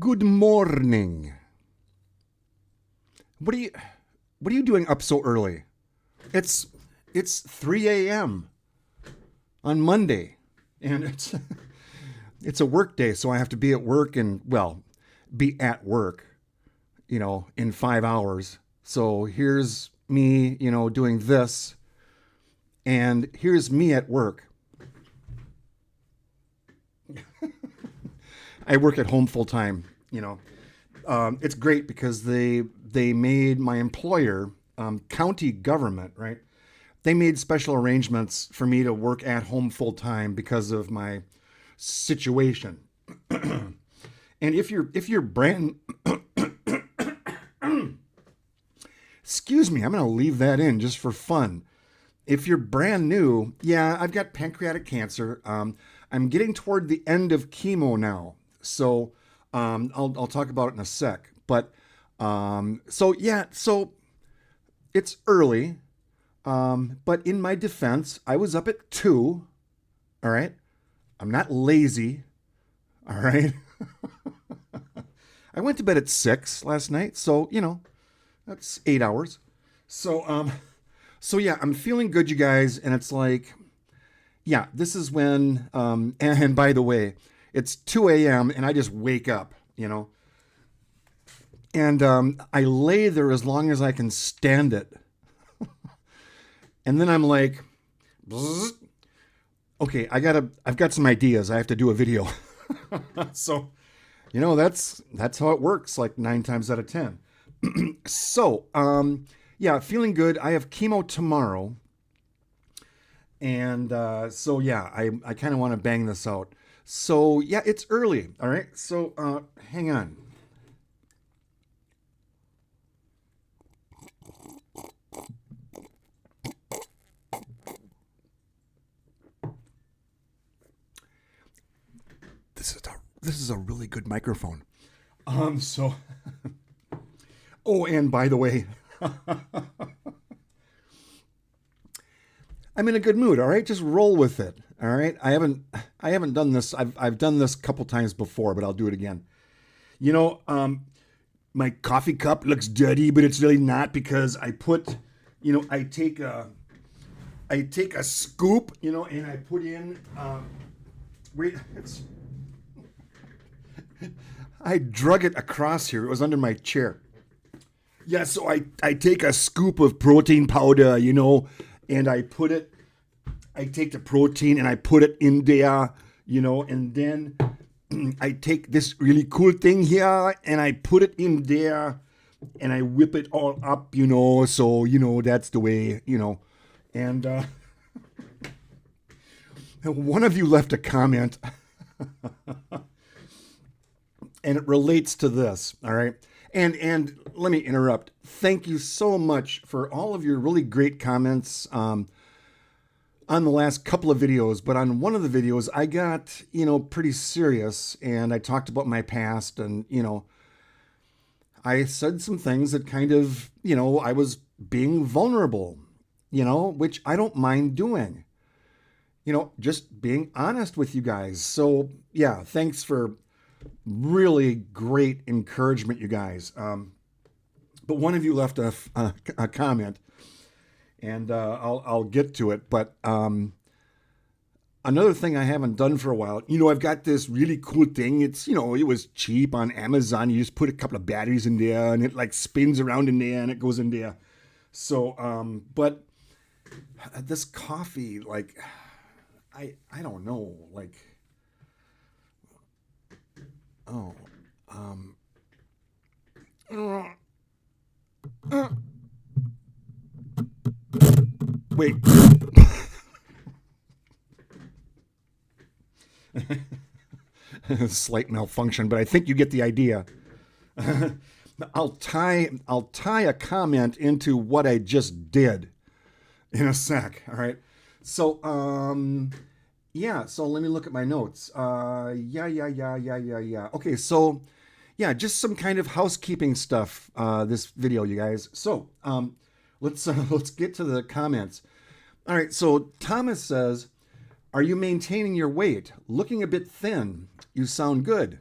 Good morning. What are you doing up so early? It's 3 a.m. on Monday, and it's a work day, so I have to be at work and, well, be at work, in 5 hours. So here's me, doing this, and here's me at work. I work at home full time, It's great because they made my employer, county government, right? They made special arrangements for me to work at home full time because of my situation. And if you're brand excuse me, I'm going to leave that in just for fun. If you're brand new, yeah, I've got pancreatic cancer. I'm getting toward the end of chemo now, so I'll talk about it in a sec. But so it's early. But in my defense, I was up at 2. All right, I'm not lazy. All right. I went to bed at 6 last night, so that's 8 hours. So yeah, I'm feeling good, you guys, and it's like, yeah, this is when, and by the way, it's 2 a.m. and I just wake up, and I lay there as long as I can stand it, and then I'm like, bzz, okay, I've got some ideas. I have to do a video, so that's how it works, like 9 times out of 10. So, yeah, feeling good. I have chemo tomorrow. And so, yeah, I kind of want to bang this out. So, yeah, it's early. All right. So, hang on. This is a really good microphone. So, oh, and by the way, I'm in a good mood. All right, just roll with it. All right, I haven't done this. I've done this a couple times before, but I'll do it again. My coffee cup looks dirty, but it's really not because I put, I take a scoop, and I put in. Wait, I drug it across here. It was under my chair. Yeah, so I take a scoop of protein powder, and I take the protein and I put it in there, and then I take this really cool thing here and I put it in there and I whip it all up, so, that's the way, and one of you left a comment and it relates to this, all right? And let me interrupt. Thank you so much for all of your really great comments on the last couple of videos. But on one of the videos, I got, pretty serious and I talked about my past and, I said some things that kind of, I was being vulnerable, which I don't mind doing, just being honest with you guys. So, yeah, thanks for really great encouragement, you guys. But one of you left a comment, and I'll get to it. But another thing I haven't done for a while, I've got this really cool thing. It's, it was cheap on Amazon. You just put a couple of batteries in there, and it like spins around in there, and it goes in there. So, but this coffee, like, I don't know, like. Oh, wait. Slight malfunction, but I think you get the idea. I'll tie a comment into what I just did in a sec. All right. So, yeah, so let me look at my notes. Yeah. Okay, so yeah, just some kind of housekeeping stuff. This video, you guys. So let's get to the comments. All right, so Thomas says, "Are you maintaining your weight? Looking a bit thin. You sound good."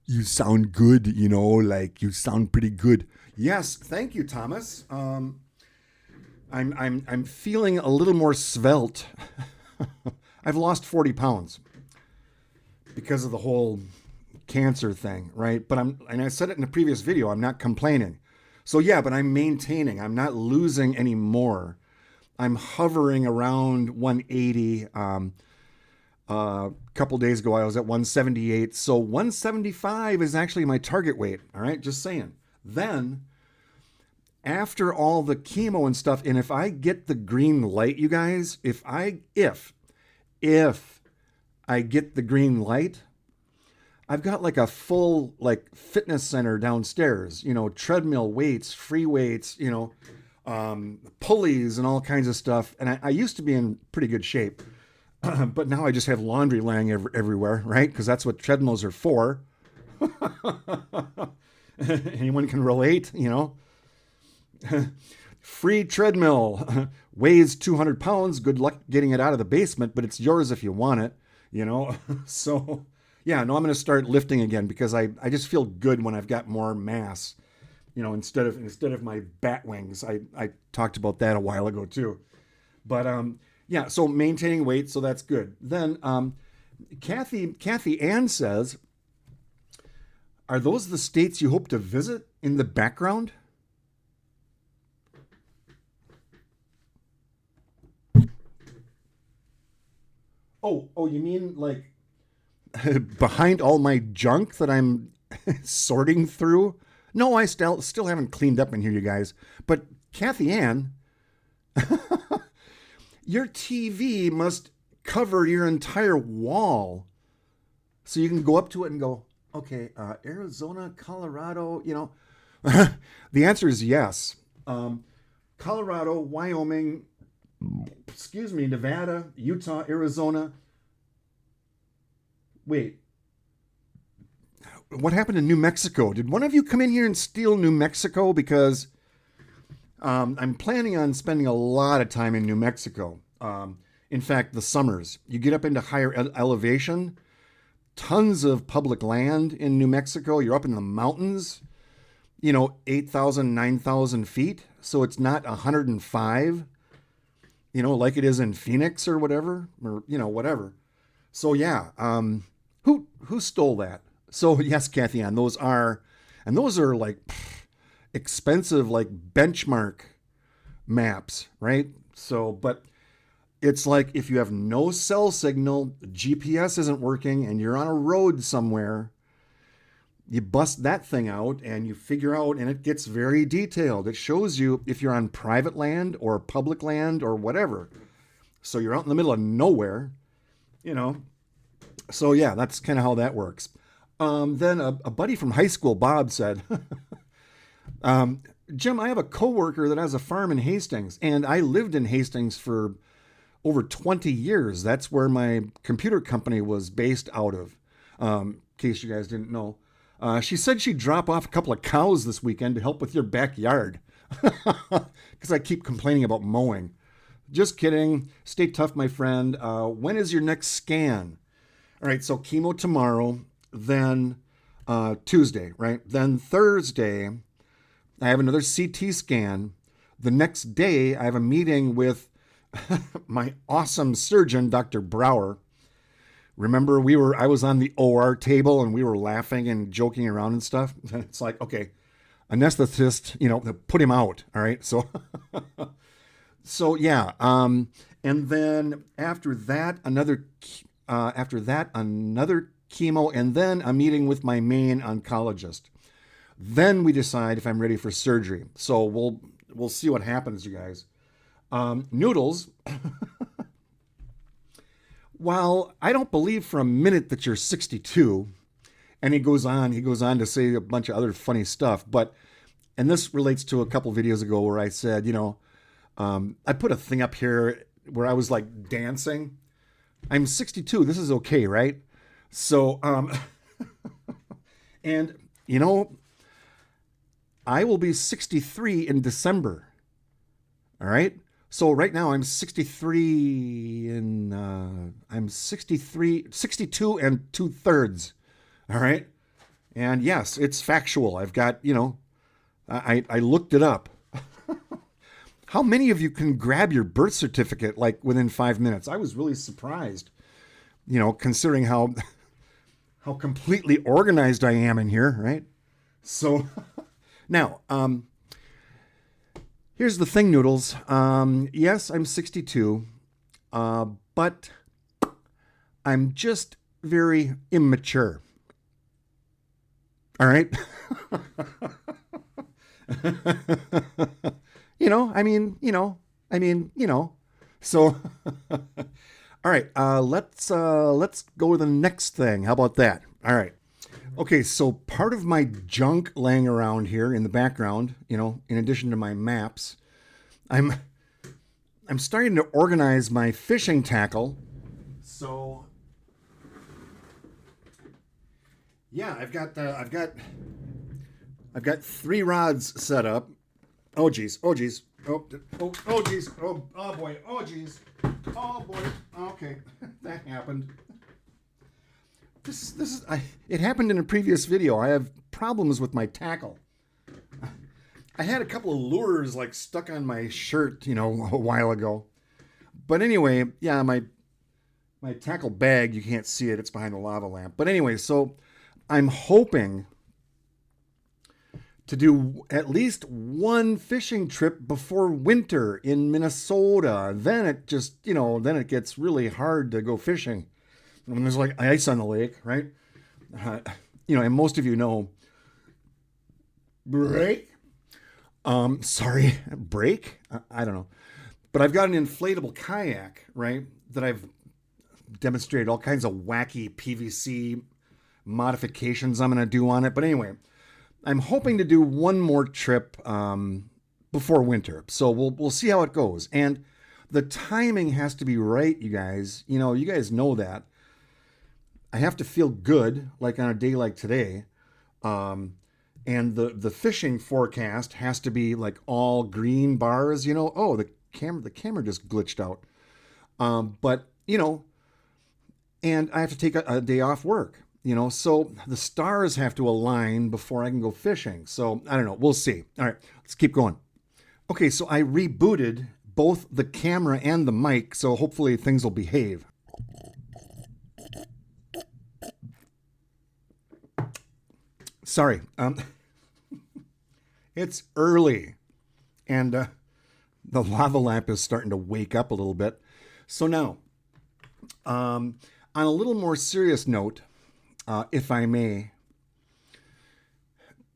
You sound good, like you sound pretty good. Yes, thank you, Thomas. I'm feeling a little more svelte. I've lost 40 pounds because of the whole cancer thing, right? But and I said it in a previous video, I'm not complaining. So yeah, but I'm maintaining. I'm not losing any more. I'm hovering around 180. A couple days ago, I was at 178. So 175 is actually my target weight. All right, just saying. Then, after all the chemo and stuff, and if I get the green light, you guys, if I get the green light, I've got like a full like fitness center downstairs. Treadmill, weights, free weights. Pulleys and all kinds of stuff. And I used to be in pretty good shape. But now I just have laundry laying everywhere, right? Because that's what treadmills are for. Anyone can relate, Free treadmill weighs 200 pounds. Good luck getting it out of the basement, but it's yours if you want it, So, yeah, no, I'm going to start lifting again because I just feel good when I've got more mass, instead of my bat wings. I talked about that a while ago too. But yeah, so maintaining weight, so that's good. Then Kathy Ann says, are those the states you hope to visit in the background? Oh, you mean like behind all my junk that I'm sorting through? No, I still haven't cleaned up in here, you guys. But Kathy Ann, your TV must cover your entire wall. So you can go up to it and go, okay, Arizona, Colorado, The answer is yes. Colorado, Wyoming, Nevada, Utah, Arizona. Wait, what happened to New Mexico? Did one of you come in here and steal New Mexico? Because I'm planning on spending a lot of time in New Mexico. In fact, the summers. You get up into higher elevation, tons of public land in New Mexico. You're up in the mountains, 8,000, 9,000 feet. So it's not 105, like it is in Phoenix or whatever, or, whatever. So yeah, who stole that? So yes, Kathy Ann, those are like expensive, like benchmark maps, right? So, but it's like if you have no cell signal, GPS isn't working, and you're on a road somewhere, you bust that thing out and you figure out, and it gets very detailed. It shows you if you're on private land or public land or whatever. So you're out in the middle of nowhere, So yeah, that's kind of how that works. Then a buddy from high school, Bob, said, Jim, I have a coworker that has a farm in Hastings, and I lived in Hastings for over 20 years. That's where my computer company was based out of, in case you guys didn't know. She said she'd drop off a couple of cows this weekend to help with your backyard. Because I keep complaining about mowing. Just kidding. Stay tough, my friend. When is your next scan? All right, so chemo tomorrow, then Tuesday, right? Then Thursday, I have another CT scan. The next day, I have a meeting with my awesome surgeon, Dr. Brower. Remember, I was on the OR table and we were laughing and joking around and stuff. It's like, okay, anesthetist, put him out. All right. So, so yeah. And then after that, another chemo, and then a meeting with my main oncologist. Then we decide if I'm ready for surgery. So we'll see what happens, you guys. Noodles. While I don't believe for a minute that you're 62, and he goes on to say a bunch of other funny stuff, and this relates to a couple videos ago where I said, I put a thing up here where I was like dancing. I'm 62. This is okay, right? So, and I will be 63 in December. All right. So right now I'm 63 and I'm 62 and 2/3. All right. And yes, it's factual. I've got, I looked it up. How many of you can grab your birth certificate like within 5 minutes? I was really surprised, considering how completely organized I am in here, right? So now, here's the thing, Noodles. Yes, I'm 62, but I'm just very immature. All right? So, all right, let's go to the next thing. How about that? All right. Okay, so part of my junk laying around here in the background, in addition to my maps, I'm starting to organize my fishing tackle. So yeah, I've got 3 rods set up. Oh geez, oh geez, oh geez, oh boy, oh geez, oh boy. Okay, that happened. It happened in a previous video. I have problems with my tackle. I had a couple of lures like stuck on my shirt, a while ago. But anyway, yeah, my tackle bag, you can't see it. It's behind the lava lamp. But anyway, so I'm hoping to do at least one fishing trip before winter in Minnesota. Then it just, then it gets really hard to go fishing when there's like ice on the lake, right? And most of you know, break. Sorry, break? I don't know. But I've got an inflatable kayak, right, that I've demonstrated all kinds of wacky PVC modifications I'm going to do on it. But anyway, I'm hoping to do one more trip before winter. So we'll see how it goes. And the timing has to be right, you guys. You guys know that. I have to feel good, like on a day like today. And the fishing forecast has to be like all green bars, Oh, the camera just glitched out. But and I have to take a day off work, so the stars have to align before I can go fishing. So I don't know. We'll see. All right, let's keep going. Okay, so I rebooted both the camera and the mic, so hopefully things will behave. Sorry. It's early, and the lava lamp is starting to wake up a little bit. So now, on a little more serious note, if I may,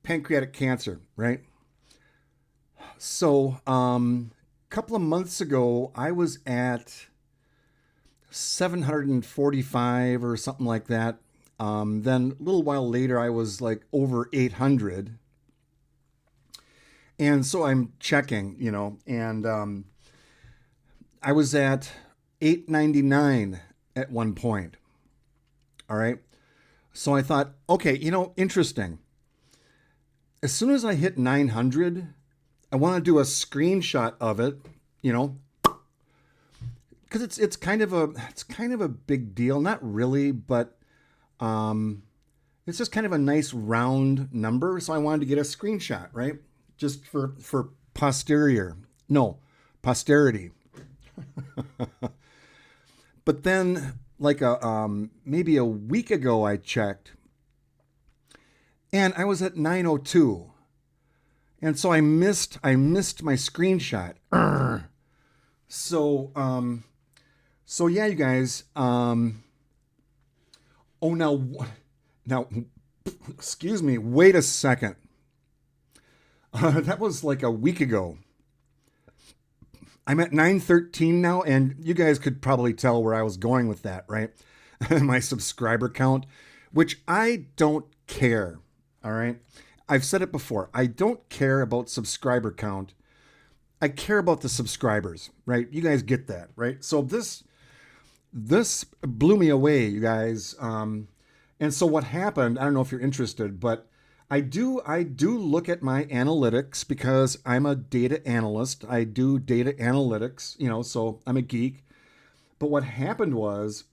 pancreatic cancer, right? So, a couple of months ago, I was at 745 or something like that. Then a little while later, I was like over 800. And so I'm checking, and I was at 899 at one point. All right. So I thought, okay, interesting. As soon as I hit 900, I want to do a screenshot of it, because it's kind of a big deal. Not really, but it's just kind of a nice round number. So I wanted to get a screenshot, right? Just for posterity. But then, like maybe a week ago, I checked, and I was at 902, and so I missed my screenshot. So yeah, you guys. Now, excuse me. Wait a second. That was like a week ago. I'm at 913 now, and you guys could probably tell where I was going with that, right? My subscriber count, which I don't care, all right? I've said it before. I don't care about subscriber count. I care about the subscribers, right? You guys get that, right? So this blew me away, you guys. And so what happened, I don't know if you're interested, but I do look at my analytics because I'm a data analyst. I do data analytics, so I'm a geek. But what happened was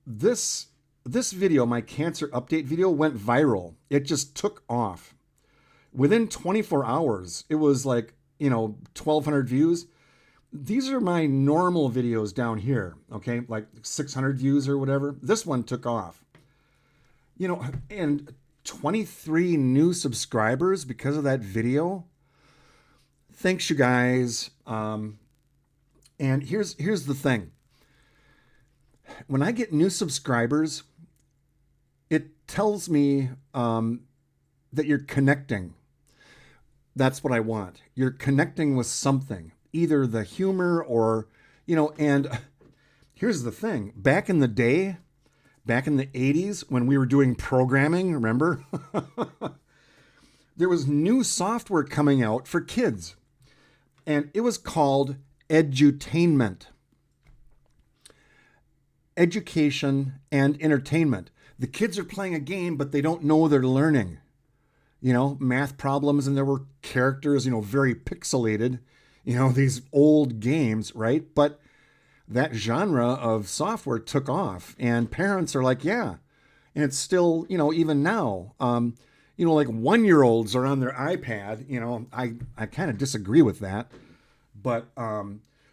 this this video, my cancer update video, went viral. It just took off. Within 24 hours, it was like, 1,200 views. These are my normal videos down here, okay? Like 600 views or whatever. This one took off. And 23 new subscribers because of that video. Thanks, you guys. And here's the thing. When I get new subscribers, it tells me that you're connecting. That's what I want. You're connecting with something, either the humor or, and here's the thing. Back in the day, back in the 80s, when we were doing programming, remember? There was new software coming out for kids, and it was called EDU-TAINMENT. Education and entertainment. The kids are playing a game, but they don't know they're learning. Math problems, and there were characters, very pixelated, these old games, right? But that genre of software took off, and parents are like, yeah. And it's still, even now, like 1-year-olds are on their iPad, I kind of disagree with that. But,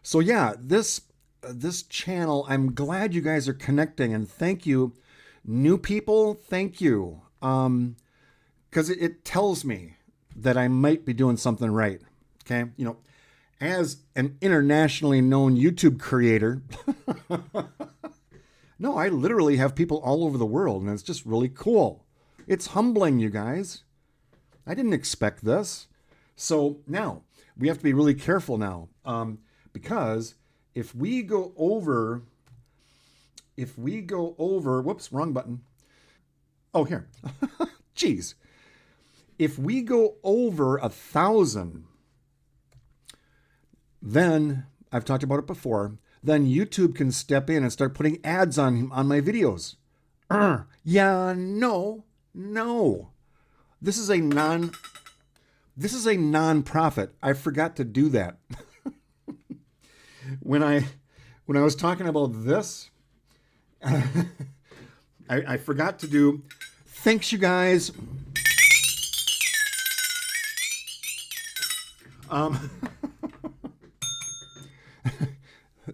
so yeah, this channel, I'm glad you guys are connecting, and thank you. New people, thank you. Because it tells me that I might be doing something right. Okay. As an internationally known YouTube creator, no, I literally have people all over the world, and it's just really cool. It's humbling, you guys. I didn't expect this. So now we have to be really careful now, because if we go over, whoops, wrong button. Oh, here. Jeez. If we go over 1,000, then, I've talked about it before, then YouTube can step in and start putting ads on my videos. Yeah, no. This is a non-profit. I forgot to do that. When I was talking about this, I forgot to do, thanks, you guys.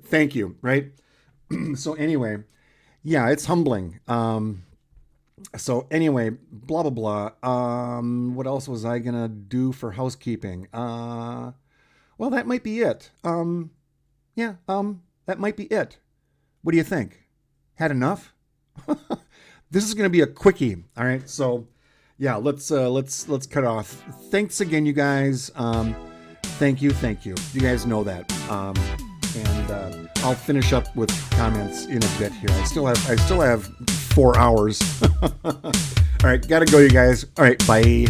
Thank you, right? So anyway, yeah, it's humbling. So anyway, blah, blah, blah. What else was I going to do for housekeeping? Well, that might be it. That might be it. What do you think? Had enough? This is going to be a quickie. All right. So yeah, let's cut off. Thanks again, you guys. Thank you. You guys know that. And I'll finish up with comments in a bit here. I still have 4 hours. All right, gotta go, you guys. All right, bye.